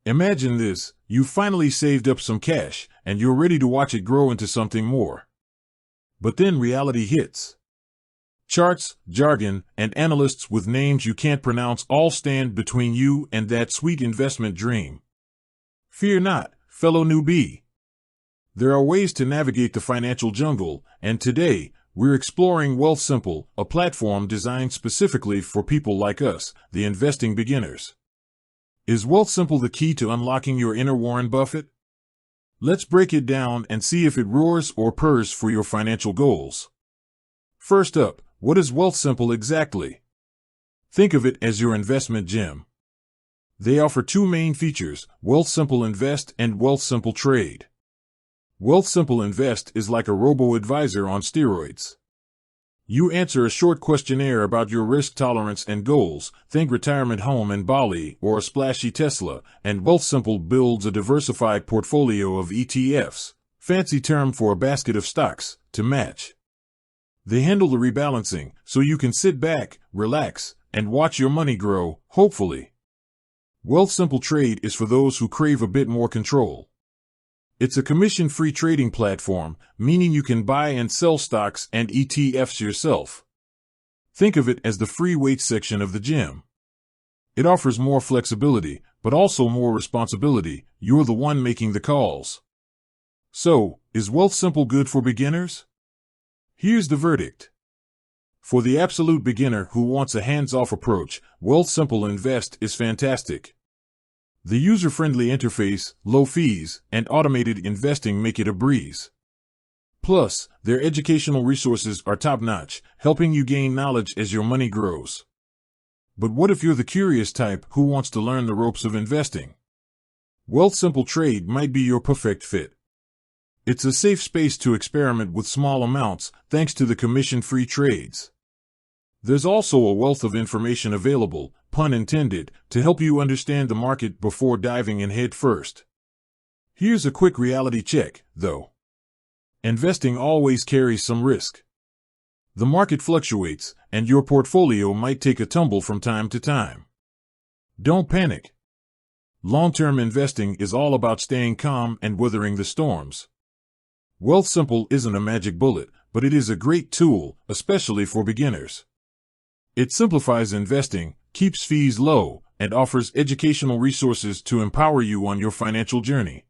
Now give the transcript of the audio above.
Imagine this, you've finally saved up some cash, and you're ready to watch it grow into something more. But then reality hits. Charts, jargon, and analysts with names you can't pronounce all stand between you and that sweet investment dream. Fear not, fellow newbie. There are ways to navigate the financial jungle, and today, we're exploring Wealthsimple, a platform designed specifically for people like us, the investing beginners. Is Wealthsimple the key to unlocking your inner Warren Buffett? Let's break it down and see if it roars or purrs for your financial goals. First up, what is Wealthsimple exactly? Think of it as your investment gem. They offer two main features, Wealthsimple Invest and Wealthsimple Trade. Wealthsimple Invest is like a robo-advisor on steroids. You answer a short questionnaire about your risk tolerance and goals, think retirement home in Bali or a splashy Tesla, and Wealthsimple builds a diversified portfolio of ETFs, fancy term for a basket of stocks, to match. They handle the rebalancing, so you can sit back, relax, and watch your money grow, hopefully. Wealthsimple Trade is for those who crave a bit more control. It's a commission-free trading platform, meaning you can buy and sell stocks and ETFs yourself. Think of it as the free weight section of the gym. It offers more flexibility, but also more responsibility. You're the one making the calls. So, is Wealthsimple good for beginners? Here's the verdict. For the absolute beginner who wants a hands-off approach, Wealthsimple Invest is fantastic. The user-friendly interface, low fees, and automated investing make it a breeze. Plus, their educational resources are top-notch, helping you gain knowledge as your money grows. But what if you're the curious type who wants to learn the ropes of investing? Wealthsimple Trade might be your perfect fit. It's a safe space to experiment with small amounts thanks to the commission-free trades. There's also a wealth of information available, pun intended, to help you understand the market before diving in head first. Here's a quick reality check, though. Investing always carries some risk. The market fluctuates, and your portfolio might take a tumble from time to time. Don't panic. Long-term investing is all about staying calm and weathering the storms. Wealthsimple isn't a magic bullet, but it is a great tool, especially for beginners. It simplifies investing, keeps fees low, and offers educational resources to empower you on your financial journey.